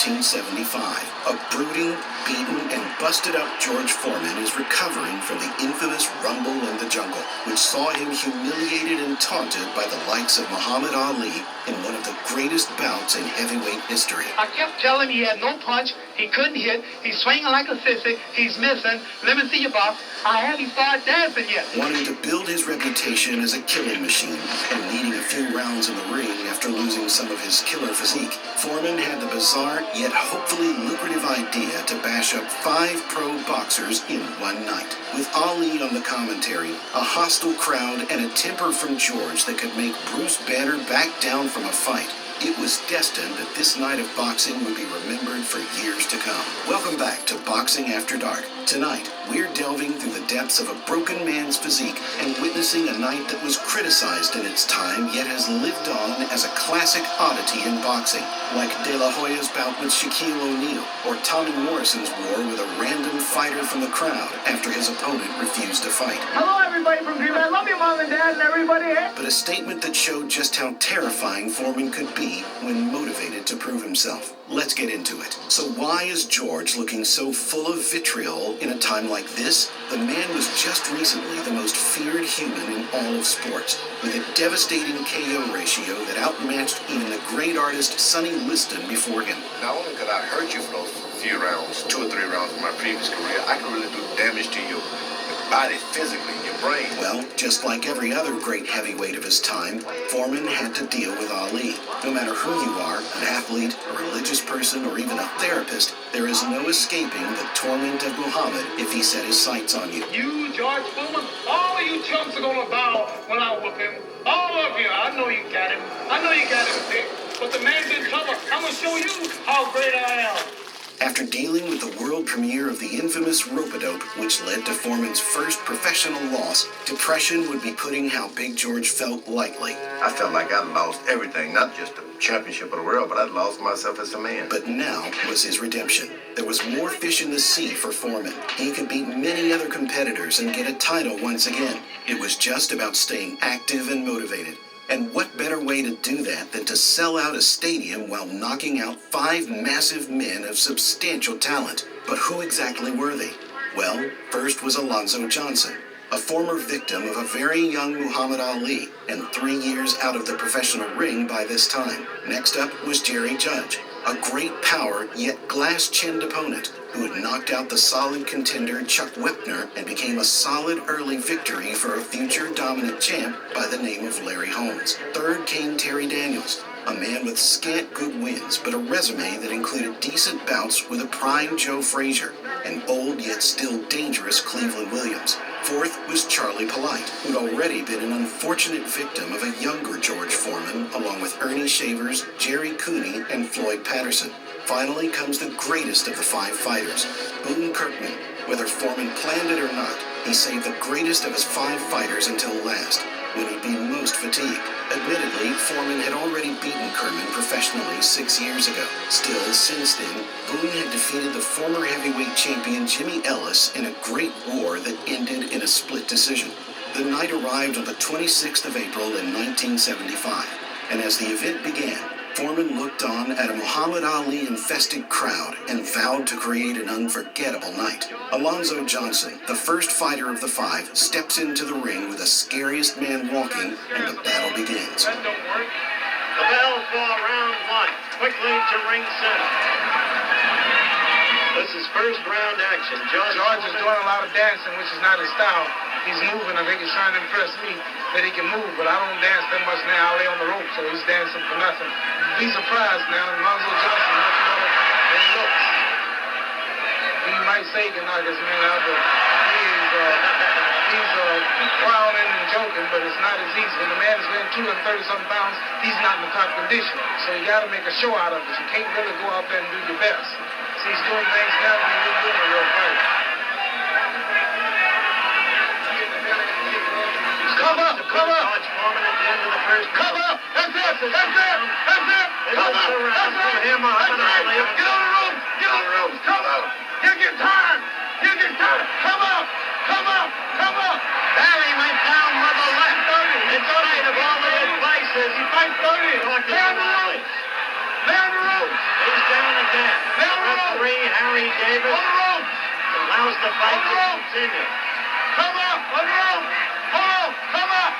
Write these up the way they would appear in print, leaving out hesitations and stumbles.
1975, a brooding, beaten, and busted up George Foreman is recovering from the infamous Rumble in the Jungle, which saw him humiliated and taunted by the likes of Muhammad Ali in one of the greatest bouts in heavyweight history. I kept telling him he had no punch, he couldn't hit, he's swinging like a sissy, he's missing, let me see your box. I haven't started dancing yet. Wanting to build his reputation as a killing machine and needing a few rounds in the ring after losing some of his killer physique, Foreman had the bizarre yet hopefully lucrative idea to bash up 5 pro boxers in one night. With Ali on the commentary, a hostile crowd, and a temper from George that could make Bruce Banner back down from a fight, it was destined that this night of boxing would be remembered for years to come. Welcome back to Boxing After Dark. Tonight, we're delving through the depths of a broken man's physique and witnessing a night that was criticized in its time yet has lived on as a classic oddity in boxing, like De La Hoya's bout with Shaquille O'Neal or Tommy Morrison's war with a random fighter from the crowd after his opponent refused to fight. Hello everybody from Greenland, I love you mom and dad and everybody here. But a statement that showed just how terrifying Foreman could be when motivated to prove himself. Let's get into it. So why is George looking so full of vitriol in a time like this? The man was just recently the most feared human in all of sports, with a devastating KO ratio that outmatched even the great artist Sonny Liston before him. Not only could I hurt you for those few rounds, 2 or 3 rounds in my previous career, I could really do damage to your body physically, your brain. Well, just like every other great heavyweight of his time, Foreman had to deal with Ali. No matter who you are, an athlete, a religious person, or even a therapist, there is no escaping the torment of Muhammad if he set his sights on you. You, George Foreman, all of you chumps are gonna bow when I whoop him. All of you, I know you got him. I know you got him, Dick. But the man's in trouble. I'm gonna show you how great I am. After dealing with the world premiere of the infamous rope-a-dope, which led to Foreman's first professional loss, depression would be putting how Big George felt lightly. I felt like I'd lost everything, not just the championship of the world, but I'd lost myself as a man. But now was his redemption. There was more fish in the sea for Foreman. He could beat many other competitors and get a title once again. It was just about staying active and motivated. And what better way to do that than to sell out a stadium while knocking out 5 massive men of substantial talent? But who exactly were they? Well, first was Alonzo Johnson, a former victim of a very young Muhammad Ali and 3 years out of the professional ring by this time. Next up was Jerry Judge, a great power yet glass-chinned opponent who had knocked out the solid contender Chuck Wepner and became a solid early victory for a future dominant champ by the name of Larry Holmes. Third came Terry Daniels, a man with scant good wins but a resume that included decent bouts with a prime Joe Frazier and old yet still dangerous Cleveland Williams. Fourth was Charlie Polite, who'd already been an unfortunate victim of a younger George Foreman, along with Ernie Shavers, Jerry Cooney, and Floyd Patterson. Finally comes the greatest of the 5 fighters, Boone Kirkman. Whether Foreman planned it or not, he saved the greatest of his 5 fighters until last, when he'd be most fatigued. Admittedly, Foreman had already beaten Kerman professionally 6 years ago. Still, since then, Boone had defeated the former heavyweight champion Jimmy Ellis in a great war that ended in a split decision. The night arrived on the 26th of April in 1975, and as the event began, Foreman looked on at a Muhammad Ali-infested crowd and vowed to create an unforgettable night. Alonzo Johnson, the first fighter of the 5, steps into the ring with the scariest man walking, and the battle begins. That don't work. The bell for round 1. Quickly to ring center. This is first round action. George is doing a lot of dancing, which is not his style. He's moving. I think he's trying to impress me that he can move, but I don't dance that much now. I lay on the rope, so he's dancing for nothing. Be surprised now. Alonzo Johnson much better than he looks. He might say he can knock this man out, but he's frowning and joking, but it's not as easy. When the man is weighing 230-something pounds, he's not in the top condition. So you got to make a show out of it. You can't really go out there and do your best. So he's doing things now when you're doing a real fight. Come up! George Foreman at the end of the first round. Come up! That's it! Come up! Muhammad Ali. Get on the ropes! Come up! You get tired! Come up! There he went down with the left. In spite of all the advices, he fights 30. Lay on the ropes! He's down again. Harry Davis allows the fight to continue. Come up! On the rope! Come up!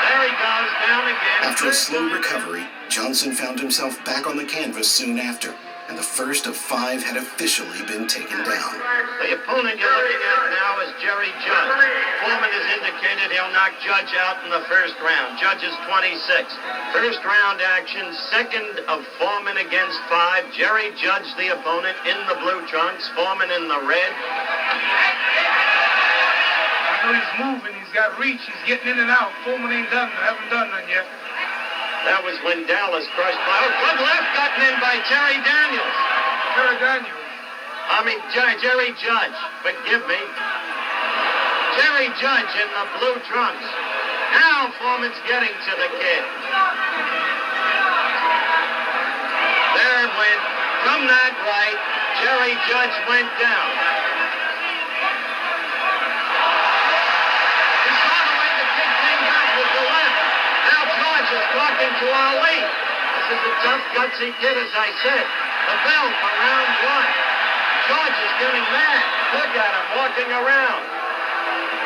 There he goes, down again. After a slow recovery, Johnson found himself back on the canvas soon after, and the first of 5 had officially been taken down. The opponent you're looking at now is Jerry Judge. Foreman has indicated he'll knock Judge out in the first round. Judge is 26. First round action, second of Foreman against 5. Jerry Judge, the opponent, in the blue trunks. Foreman in the red. I know he's moving. He's got reach. He's getting in and out. Foreman haven't done nothing yet. That was when Dallas crushed by. Oh, good left gotten in by Jerry Daniels. Jerry Judge. Forgive me. Jerry Judge in the blue trunks. Now Foreman's getting to the kid. There it went. From that right, Jerry Judge went down. He saw the way the kid came back with the left. Now George is talking to Ali. This is a tough, gutsy kid, as I said. The bell for round 1. George is getting mad. Look at him walking around,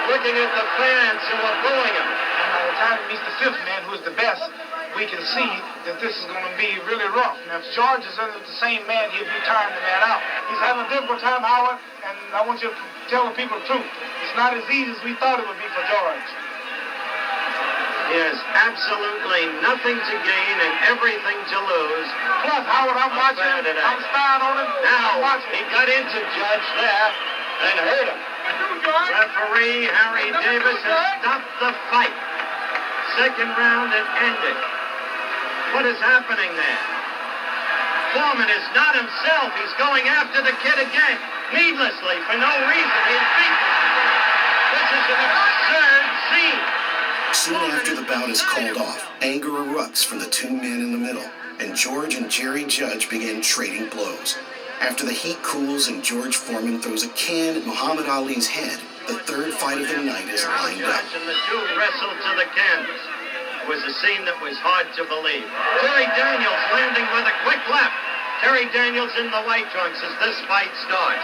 looking at the fans who are booing him. And by the time he meets the 5th man, who is the best, we can see that this is going to be really rough. Now, if George is under the same man, he'll be tiring the man out. He's having a difficult time, Howard, and I want you to tell the people the truth. It's not as easy as we thought it would be for George. He has absolutely nothing to gain and everything to lose. Plus, Howard, I'm watching him. I'm spying on him. Now, he got into Judge there and hurt him. Referee Harry Davis has stopped the fight. Second round and ended. What is happening there? Foreman is not himself. He's going after the kid again, needlessly, for no reason. He's beaten. This is an absurd scene. Soon after the bout is called off, anger erupts from the 2 men in the middle, and George and Jerry Judge begin trading blows. After the heat cools and George Foreman throws a can at Muhammad Ali's head, the 3rd fight of the night is lined up. And the 2 wrestled to the canvas. It was a scene that was hard to believe. Terry Daniels landing with a quick left. Terry Daniels in the white trunks as this fight starts.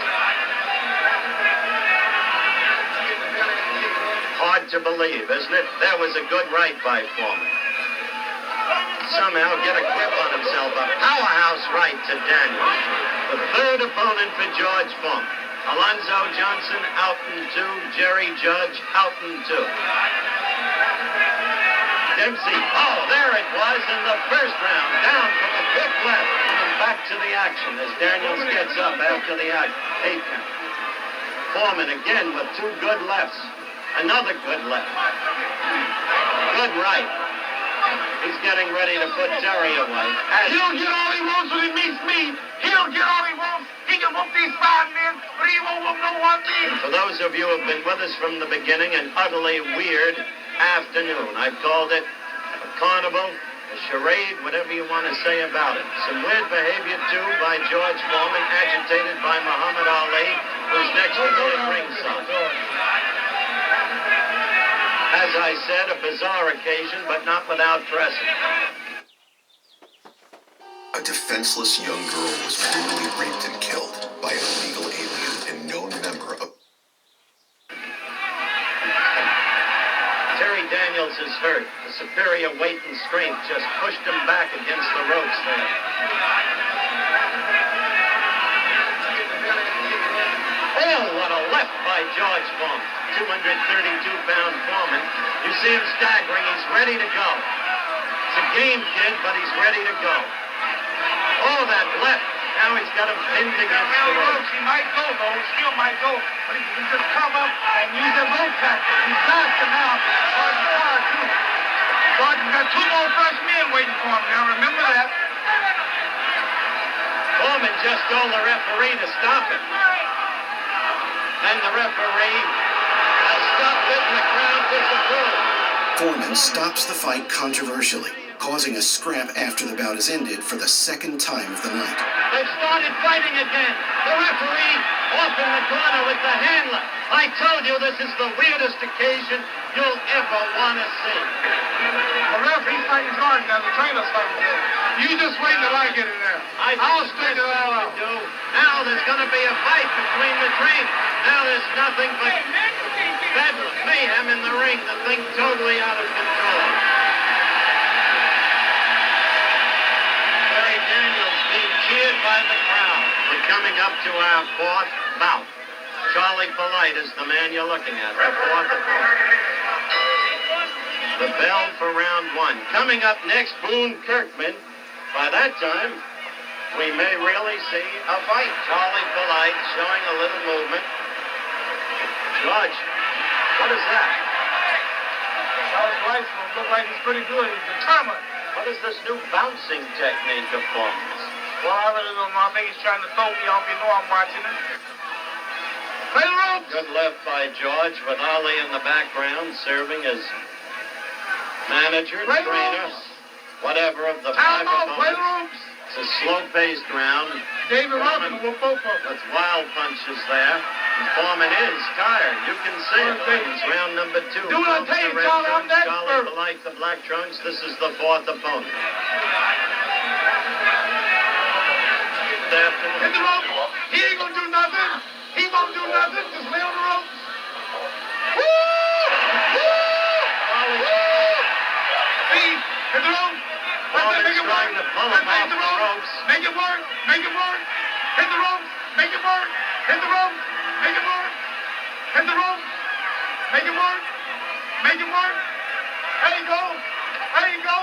Hard to believe, isn't it? That was a good right by Foreman. Somehow get a grip on himself. A powerhouse right to Daniels. The 3rd opponent for George Foreman. Alonzo Johnson out in 2. Jerry Judge out in 2. Dempsey, there it was in the first round. Down from a quick left. And back to the action as Daniels gets up after the 8 count. Foreman again with 2 good lefts. Another good left. Good right. He's getting ready to put Terry away. He'll get all he wants when he meets me. He'll get all he wants. He can whoop these 5 men, but he won't whoop no 1 man. For those of you who have been with us from the beginning, an utterly weird afternoon. I've called it a carnival, a charade, whatever you want to say about it. Some weird behavior, too, by George Foreman, agitated by Muhammad Ali, who's next to me at ringside. As I said, a bizarre occasion, but not without precedent. A defenseless young girl was brutally raped and killed by an illegal alien and known member of... Terry Daniels is hurt. The superior weight and strength just pushed him back against the ropes there. Oh, what a left by George Foreman. 232-pound Foreman. You see him staggering. He's ready to go. It's a game, kid, but he's ready to go. Oh, that left. Now he's got him pinned against the ropes. He might go, though. He still might go. But he can just come up and use that rope tactic. He's faster now. Gordon's got 2 more fresh men waiting for him now. Remember that. Foreman just told the referee to stop it. And the referee has stopped it, and the crowd disapproves. Foreman stops the fight controversially, causing a scrap after the bout is ended for the 2nd time of the night. They've started fighting again. The referee off in the corner with the handler. I told you this is the weirdest occasion you'll ever want to see. The referee's fighting George now. The trainer's fighting there. You just wait till I get in there. I'll straighten it all out. Now there's going to be a fight between the trains. Now there's nothing but bedlam, mayhem in the ring. The thing totally out of control. Barry Daniels being cheered by the crowd. We're coming up to our fourth bout. Charlie Polite is the man you're looking at, the fourth opponent. The bell for round one. Coming up next, Boone Kirkman. By that time, we may really see a fight. Charlie Polite showing a little movement. George, what is that? Charles Weissman look like he's pretty good. He's determined. What is this new bouncing technique of Foreman's? Well, I really don't know. I think he's trying to throw me off. You know I'm watching him. Play the ropes. Good left by George, with Ali in the background serving as manager, Play the trainer, ropes. whatever of the Time five out. Play the opponents. ropes. It's a slow-paced round. David Foreman Robin will both of them. with wild punches there. And Foreman is tired. You can see it. It's round number two. Do what I tell you, The red Charlie. I'm trunks, the Charlie expert. Polite, the black trunks. This is the fourth opponent. Good afternoon. Hit the ropes. He ain't gonna do nothing. He won't do nothing. Just lay on the ropes. Woo! Woo! Woo! See? Hit the ropes. Foreman's Make it work. trying to pull him off Hit the the ropes. Make it work. Make it work. Hit the ropes. Make it work. Hit the ropes. Make it work. Hit the ropes. Make it work. Make it work. There you go. There you go.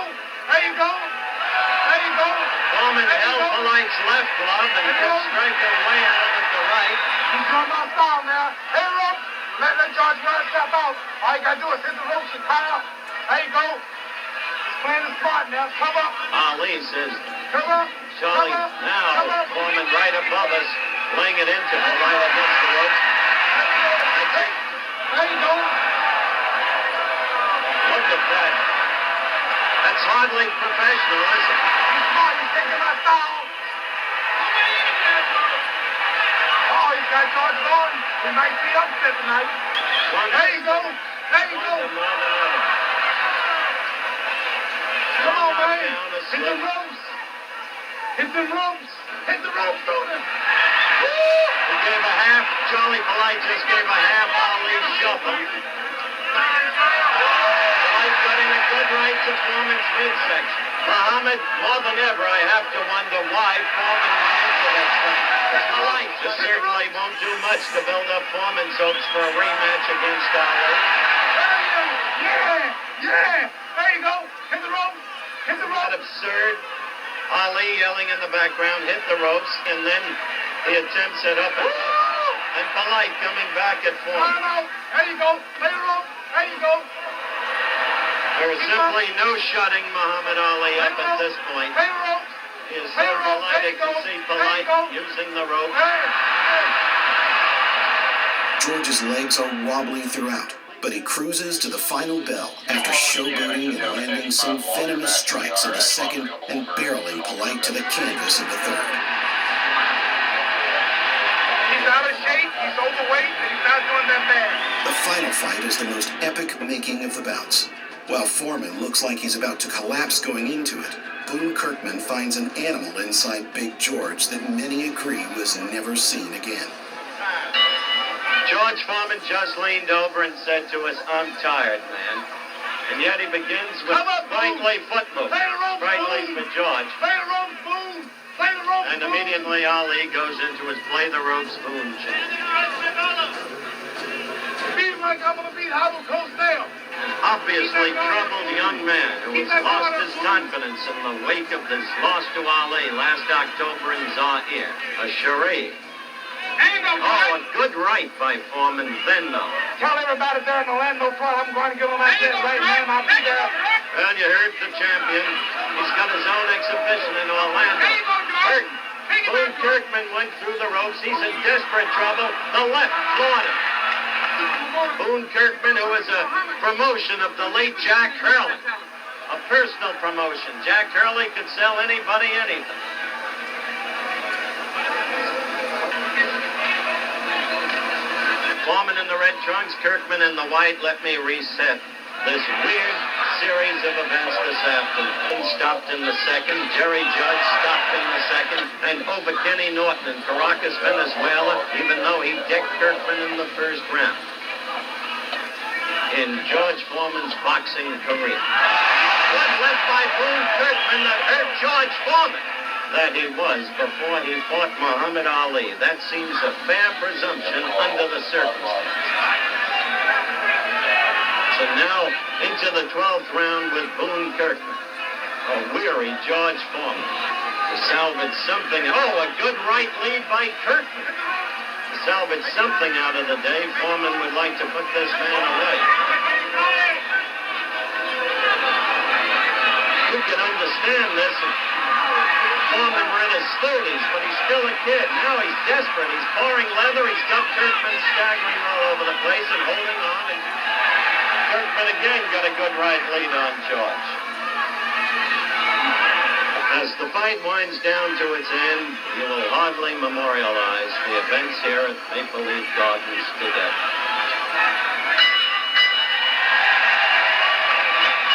There you go. There you go. Foreman There you held go. Polite's left glove and kept striking away at him with the right. He's doing my style now. Hit the ropes. Let George Brown step out. All you gotta do is hit the ropes and tie up. There you go. He's playing the spot now. Come up. Ali says, Come up. Charlie, Come up. now Come up. Foreman right above us, laying it into Polite against the ropes. There you go. Look at that. That's hardly professional, is it? He's smart. He's taking my style. Oh, he's got George going. We might see upset tonight. There you go. There you go. Wonder more than ever. Come on, man. Down a Hit the slip. ropes. Hit the ropes. Hit the ropes, Tony. He gave a half. Charlie Polite just gave a half Ali shuffle. Polite got in a good right to Foreman's midsection. Muhammad, more than ever, I have to wonder why Foreman went into that stuff. Polite just certainly won't do much to build up Foreman's hopes for a rematch against Ali. Yeah. There you go. Hit the ropes. Hit the That ropes. absurd. Ali yelling in the background, hit the ropes, and then the attempts at uppercut. And Polite coming back at Foreman. There you go. Play the ropes. There you go. There is simply no shutting Muhammad Ali up at this point. Play the ropes. He is so delighted to see Polite using the rope. George's legs are wobbly throughout, but he cruises to the final bell after showboating and landing some venomous strikes in the second and barreling Polite to the canvas in the third. He's out of shape. He's overweight. And he's not doing that bad. The final fight is the most epic making of the bouts. While Foreman looks like he's about to collapse going into it, Boone Kirkman finds an animal inside Big George that many agree was never seen again. George Foreman just leaned over and said to us, "I'm tired, man." And yet he begins with Come up, Boone. sprightly foot movement. Play the ropes, Sprightly Boone. for George. Play the ropes, Boone. Play the ropes, And Boone. immediately Ali goes into his play the ropes Boone chant. Beat him like I'm going to beat Howard Cosdale. Obviously troubled young man who has lost his confidence in the wake of his loss to Ali last October in Zaire. A charade. Ain't no Oh, a good right by Foreman then, though. Tell everybody there in Orlando front, I'm going to give them that jet right now. I'll be there. Well, you heard the champion. He's got his own exhibition in Orlando. Boone Kirkman went through the ropes. He's in desperate trouble. The left floored him. Boone Kirkman, who is a promotion of the late Jack Hurley. A personal promotion. Jack Hurley could sell anybody anything. Foreman in the red trunks, Kirkman in the white. Let me reset this weird series of events this afternoon. He stopped in the second, Jerry Judge stopped in the second, and over Kenny Norton in Caracas, Venezuela, even though he decked Kirkman in the first round. In George Foreman's boxing career. Good left by Boone Kirkman that hurt George Foreman. That he was before he fought Muhammad Ali. That seems a fair presumption under the circumstances. So now into the 12th round with Boone Kirkman. A weary George Foreman. To salvage something. Oh, a good right lead by Kirkman. To salvage something out of the day, Foreman would like to put this man away. You can understand this. Foreman were in his 30s, but he's still a kid. Now he's desperate. He's pouring leather. He's got Kirkman staggering all over the place and holding on. And Kirkman again got a good right lead on George. As the fight winds down to its end, you will hardly memorialize the events here at Maple Leaf Gardens today.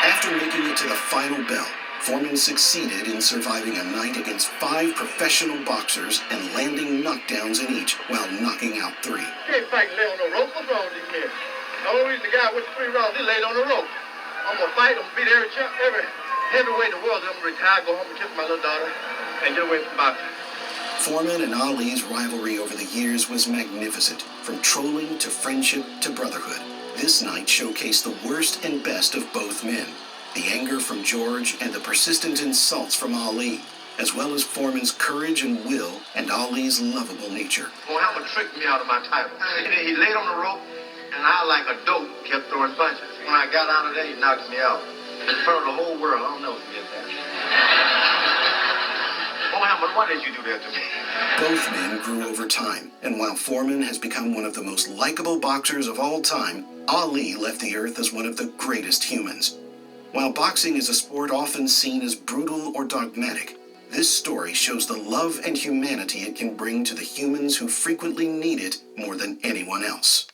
After making it to the final bell, Foreman succeeded in surviving a night against 5 professional boxers and landing knockdowns in each while knocking out 3. Can't fight and lay on no rope. What's wrong with these men? The only reason the guy went 3 rounds, he laid on the rope. I'm gonna fight, I'm gonna beat every heavyweight in the world, then I'm gonna retire, go home and kiss my little daughter, and get away from boxing. Foreman and Ali's rivalry over the years was magnificent, from trolling to friendship to brotherhood. This night showcased the worst and best of both men. The anger from George and the persistent insults from Ali, as well as Foreman's courage and will and Ali's lovable nature. Muhammad tricked me out of my title. He laid on the rope, and I, like a dope, kept throwing punches. When I got out of there, he knocked me out. In front of the whole world, I don't know if he did that. Muhammad, why did you do that to me? Both men grew over time, and while Foreman has become one of the most likable boxers of all time, Ali left the earth as one of the greatest humans. While boxing is a sport often seen as brutal or dogmatic, this story shows the love and humanity it can bring to the humans who frequently need it more than anyone else.